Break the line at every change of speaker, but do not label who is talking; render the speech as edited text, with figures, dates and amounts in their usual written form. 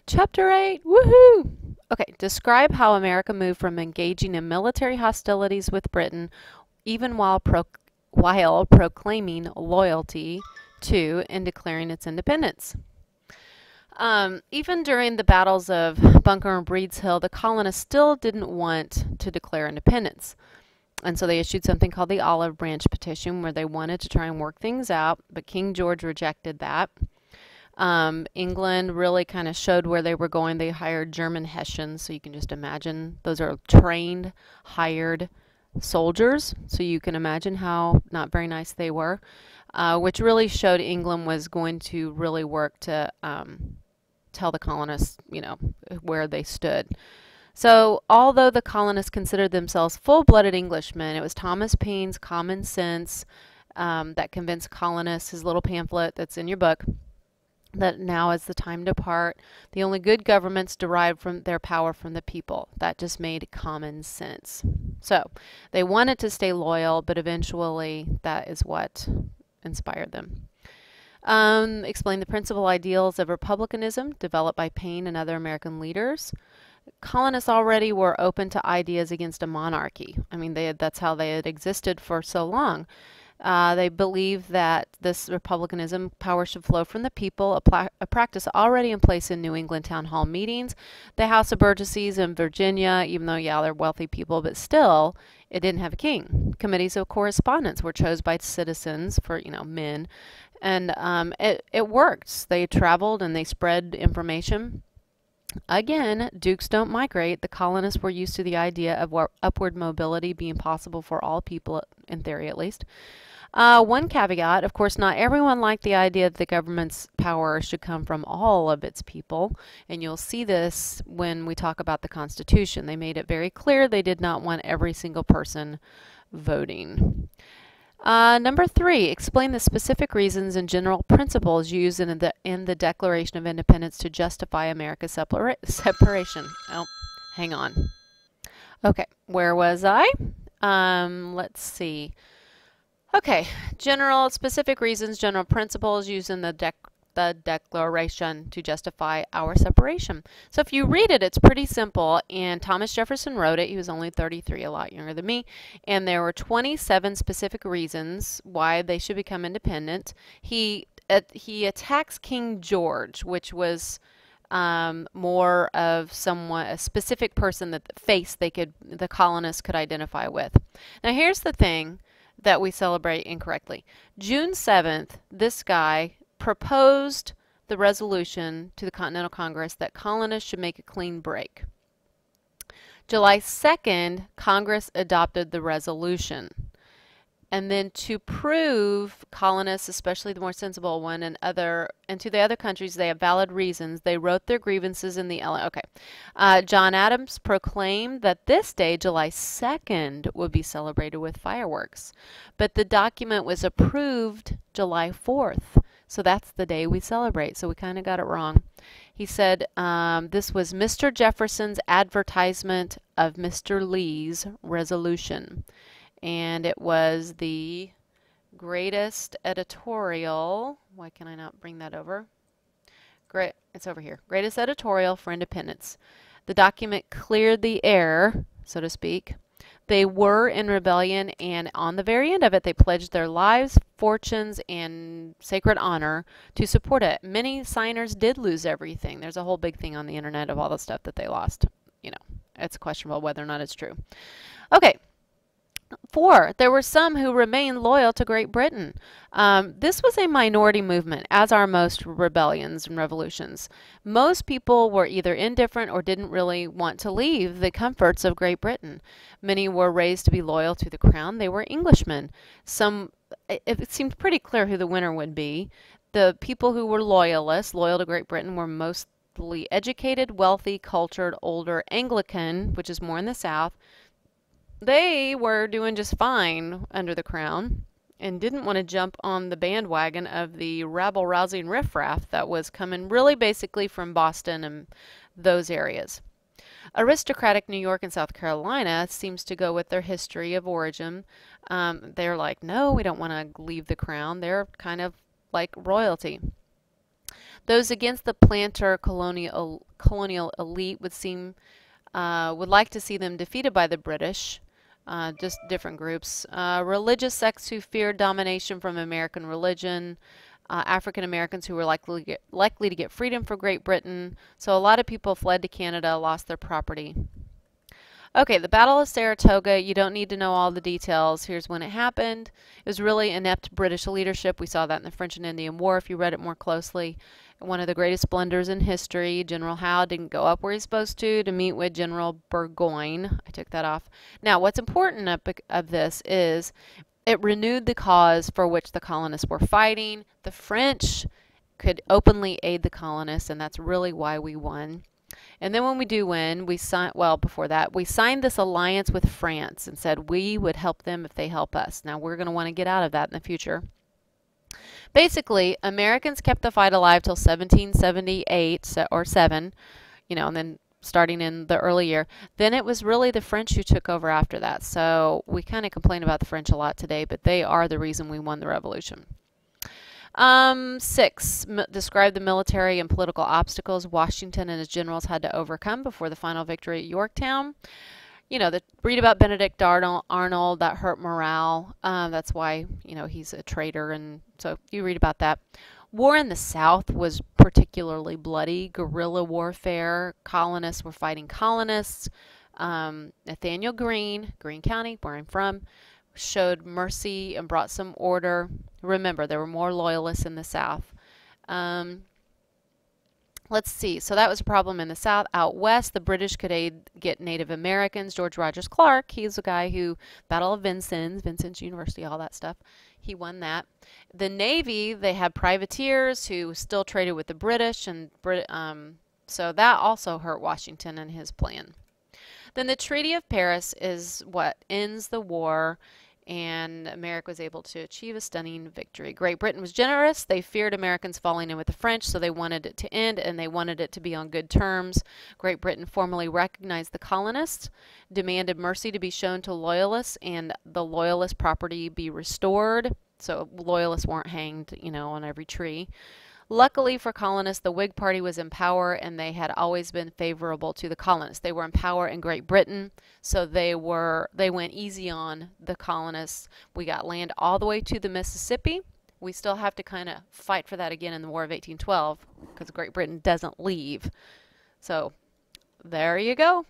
Chapter 8, woohoo! Okay, describe how America moved from engaging in military hostilities with Britain, even while proclaiming loyalty to and declaring its independence. Even during the battles of Bunker and Breed's Hill, the colonists still didn't want to declare independence. And so they issued something called the Olive Branch Petition, where they wanted to try and work things out, but King George rejected that. England really kind of showed where they were going. They hired German Hessians, so you can just imagine those are trained, hired soldiers. So you can imagine how not very nice they were, which really showed England was going to really work to tell the colonists, where they stood. So, although the colonists considered themselves full-blooded Englishmen, it was Thomas Paine's common sense that convinced colonists, his little pamphlet that's in your book, that now is the time to part. The only good governments derive from their power from the people. That just made common sense. So, they wanted to stay loyal, but eventually that is what inspired them. Explain the principal ideals of republicanism developed by Paine and other American leaders. Colonists already were open to ideas against a monarchy. I mean, that's how they had existed for so long. They believed that this republicanism, power should flow from the people, a practice already in place in New England town hall meetings. The House of Burgesses in Virginia, even though, yeah, they're wealthy people, but still, it didn't have a king. Committees of correspondence were chosen by citizens for, men. And it worked. They traveled and they spread information. Again, dukes don't migrate. The colonists were used to the idea of upward mobility being possible for all people, in theory at least. One caveat, of course, not everyone liked the idea that the government's power should come from all of its people, and you'll see this when we talk about the Constitution. They made it very clear they did not want every single person voting. Number 3, explain the specific reasons and general principles used in the Declaration of Independence to justify America's separation. Oh, hang on. Okay, where was I? Let's see. Okay, specific reasons, general principles used in the Declaration to justify our separation. So if you read it, it's pretty simple, and Thomas Jefferson wrote it. He was only 33, a lot younger than me, and there were 27 specific reasons why they should become independent. He attacks King George, which was more of a specific person that the colonists could identify with. Now here's the thing that we celebrate incorrectly. June 7th, this guy proposed the resolution to the Continental Congress that colonists should make a clean break. July 2nd, Congress adopted the resolution. And then to prove colonists, especially the more sensible one, and to the other countries they have valid reasons, they wrote their grievances in the John Adams proclaimed that this day, July 2nd, would be celebrated with fireworks. But the document was approved July 4th. So that's the day we celebrate. So we kind of got it wrong. He said this was Mr. Jefferson's advertisement of Mr. Lee's resolution. And it was the greatest editorial. Why can I not bring that over? Great, it's over here. Greatest editorial for independence. The document cleared the air, so to speak. They were in rebellion, and on the very end of it, they pledged their lives, fortunes, and sacred honor to support it. Many signers did lose everything. There's a whole big thing on the internet of all the stuff that they lost. It's questionable whether or not it's true. Okay. 4, there were some who remained loyal to Great Britain. This was a minority movement, as are most rebellions and revolutions. Most people were either indifferent or didn't really want to leave the comforts of Great Britain. Many were raised to be loyal to the crown. They were Englishmen. It seemed pretty clear who the winner would be. The people who were loyal to Great Britain, were mostly educated, wealthy, cultured, older, Anglican, which is more in the South. They were doing just fine under the crown and didn't want to jump on the bandwagon of the rabble-rousing riffraff that was coming really basically from Boston and those areas. Aristocratic New York and South Carolina seems to go with their history of origin. They're like, no, we don't want to leave the crown. They're kind of like royalty. Those against the planter colonial elite would like to see them defeated by the British. Just different groups. Religious sects who feared domination from American religion. African Americans who were likely to get freedom for Great Britain. So a lot of people fled to Canada, lost their property. Okay, the Battle of Saratoga, you don't need to know all the details. Here's when it happened. It was really inept British leadership. We saw that in the French and Indian War if you read it more closely. One of the greatest blunders in history. General Howe didn't go up where he's supposed to meet with General Burgoyne. I took that off. Now, what's important of this is it renewed the cause for which the colonists were fighting. The French could openly aid the colonists, and that's really why we won. And then when we do win, we signed, well, before that, we signed this alliance with France and said we would help them if they help us. Now, we're going to want to get out of that in the future. Basically, Americans kept the fight alive till 1778 or 7, and then starting in the early year. Then it was really the French who took over after that. So we kind of complain about the French a lot today, but they are the reason we won the revolution. 6. Describe the military and political obstacles Washington and his generals had to overcome before the final victory at Yorktown. Read about Benedict Arnold, that hurt morale. That's why, he's a traitor, and so you read about that. War in the South was particularly bloody. Guerrilla warfare. Colonists were fighting colonists. Nathaniel Greene County, where I'm from, showed mercy and brought some order. Remember, there were more loyalists in the South. Let's see. So that was a problem in the South. Out west, the British could get Native Americans. George Rogers Clark, he's the guy who, Battle of Vincennes University, all that stuff. He won that. The Navy, they had privateers who still traded with the British, and so that also hurt Washington and his plan. Then the Treaty of Paris is what ends the war, and America was able to achieve a stunning victory. Great Britain was generous. They feared Americans falling in with the French, so they wanted it to end, and they wanted it to be on good terms. Great Britain formally recognized the colonists, demanded mercy to be shown to loyalists, and the loyalist property be restored, so loyalists weren't hanged, on every tree. Luckily for colonists, the Whig Party was in power, and they had always been favorable to the colonists. They were in power in Great Britain, so they went easy on the colonists. We got land all the way to the Mississippi. We still have to kind of fight for that again in the War of 1812 because Great Britain doesn't leave. So there you go.